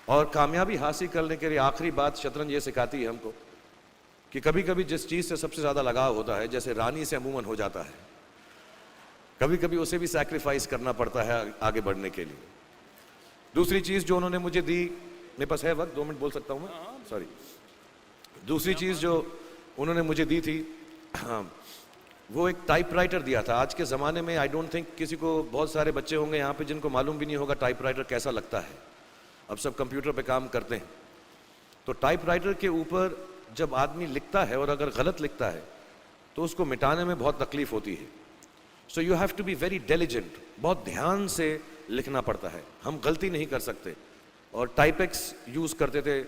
और कामयाबी हासिल करने के लिए आखिरी बात शतरंज ये सिखाती है हमको कि कभी कभी जिस चीज़ से सबसे ज़्यादा लगाव होता है, जैसे रानी से अमूमन हो जाता है, कभी कभी उसे भी सैक्रिफाइस करना पड़ता है आगे बढ़ने के लिए। दूसरी चीज़ जो उन्होंने मुझे दी, मेरे पास है वक्त, 2 मिनट बोल सकता हूँ मैं, सॉरी। दूसरी चीज़ जो उन्होंने मुझे दी थी, वो एक टाइपराइटर दिया था। आज के ज़माने में आई डोंट थिंक किसी को, बहुत सारे बच्चे होंगे यहाँ पे जिनको मालूम भी नहीं होगा टाइपराइटर कैसा लगता है। अब सब कंप्यूटर पे काम करते हैं, तो टाइपराइटर के ऊपर जब आदमी लिखता है और अगर गलत लिखता है तो उसको मिटाने में बहुत तकलीफ होती है। So you have to be very diligent, बहुत ध्यान से लिखना पड़ता है, हम गलती नहीं कर सकते। और टाइपेक्स यूज़ करते थे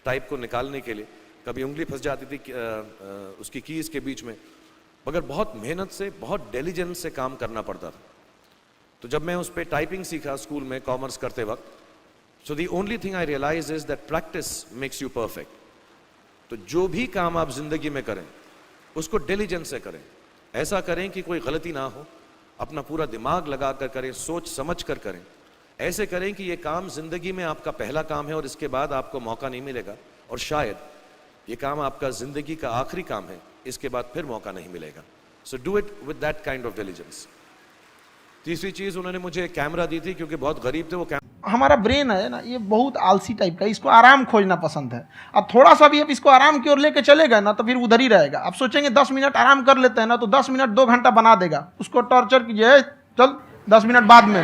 टाइप को निकालने के लिए, कभी उंगली फंस जाती थी उसकी कीज़ के बीच में, मगर बहुत मेहनत से, बहुत डिलिजेंस से काम करना पड़ता था। तो जब मैं उस पर टाइपिंग सीखा स्कूल में कॉमर्स करते वक्त, so the only thing I realize is that practice makes you perfect. तो जो भी काम आप जिंदगी में करें उसको डिलिजेंस से करें, ऐसा करें कि कोई गलती ना हो, अपना पूरा दिमाग लगा कर करें, सोच समझ कर करें, ऐसे करें कि ये काम जिंदगी में आपका पहला काम है और इसके बाद आपको मौका नहीं मिलेगा, और शायद ये काम आपका जिंदगी का आखिरी काम है, इसके बाद फिर मौका नहीं मिलेगा। So do it with that kind of diligence. तीसरी चीज उन्होंने मुझे एक कैमरा दी थी, क्योंकि बहुत गरीब थे वो। हमारा ब्रेन है ना, ये बहुत आलसी टाइप का, इसको आराम खोजना पसंद है। अब थोड़ा सा भी अब इसको आराम की ओर लेके चलेगा ना तो फिर उधर ही रहेगा। अब सोचेंगे 10 मिनट आराम कर लेते हैं ना, तो 10 मिनट 2 घंटा बना देगा। उसको टॉर्चर कीजिए, चल 10 मिनट बाद में,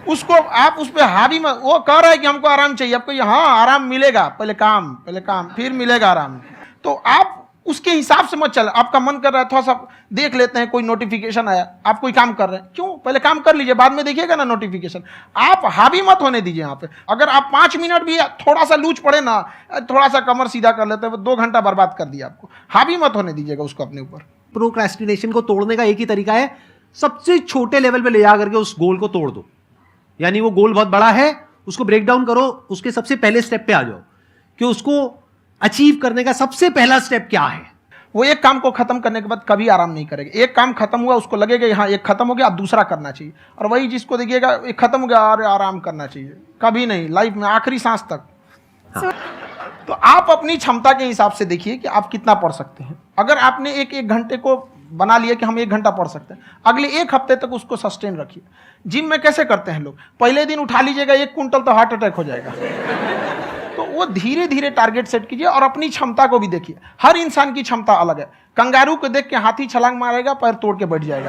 उसको आप उस पर हावी में, वो कह रहा है कि हमको आराम चाहिए, आपको हाँ आराम मिलेगा, पहले काम फिर मिलेगा आराम। तो आप उसके हिसाब से मत चल। आपका मन कर रहा है थोड़ा सा देख लेते हैं, कोई नोटिफिकेशन आया, आप कोई काम कर रहे हैं, क्यों, पहले काम कर लीजिए, बाद में देखिएगा ना नोटिफिकेशन। आप हावी मत होने दीजिए यहाँ पे। अगर आप 5 मिनट भी थोड़ा सा लूज पड़े ना, थोड़ा सा कमर सीधा कर लेते हैं, 2 घंटा बर्बाद कर दिया आपको। हावी मत होने दीजिएगा उसको अपने ऊपर। प्रोक्रेस्टिनेशन को तोड़ने का एक ही तरीका है, सबसे छोटे लेवल पे ले जा करके उस गोल को तोड़ दो। यानी वो गोल बहुत बड़ा है, उसको ब्रेक डाउन करो, उसके सबसे पहले स्टेप पे आ जाओ कि उसको अचीव करने का सबसे पहला स्टेप क्या है। वो एक काम को खत्म करने के बाद कभी आराम नहीं करेगा। एक काम खत्म हुआ, उसको लगेगा हाँ एक खत्म हो गया, अब दूसरा करना चाहिए। और वही जिसको देखिएगा एक खत्म हो गया, अरे आराम करना चाहिए, कभी नहीं, लाइफ में आखिरी सांस तक। हाँ। तो आप अपनी क्षमता के हिसाब से देखिए कि आप कितना पढ़ सकते हैं। अगर आपने एक घंटे को बना लिया कि हम 1 घंटा पढ़ सकते हैं, अगले 1 हफ्ते तक उसको सस्टेन रखिए। जिम में कैसे करते हैं लोग, पहले दिन उठा लीजिएगा 1 क्विंटल तो हार्ट अटैक हो जाएगा। तो वो धीरे धीरे टारगेट सेट कीजिए और अपनी क्षमता को भी देखिए। हर इंसान की क्षमता अलग है। कंगारू को देख के हाथी छलांग मारेगा, पैर तोड़ के बैठ जाएगा।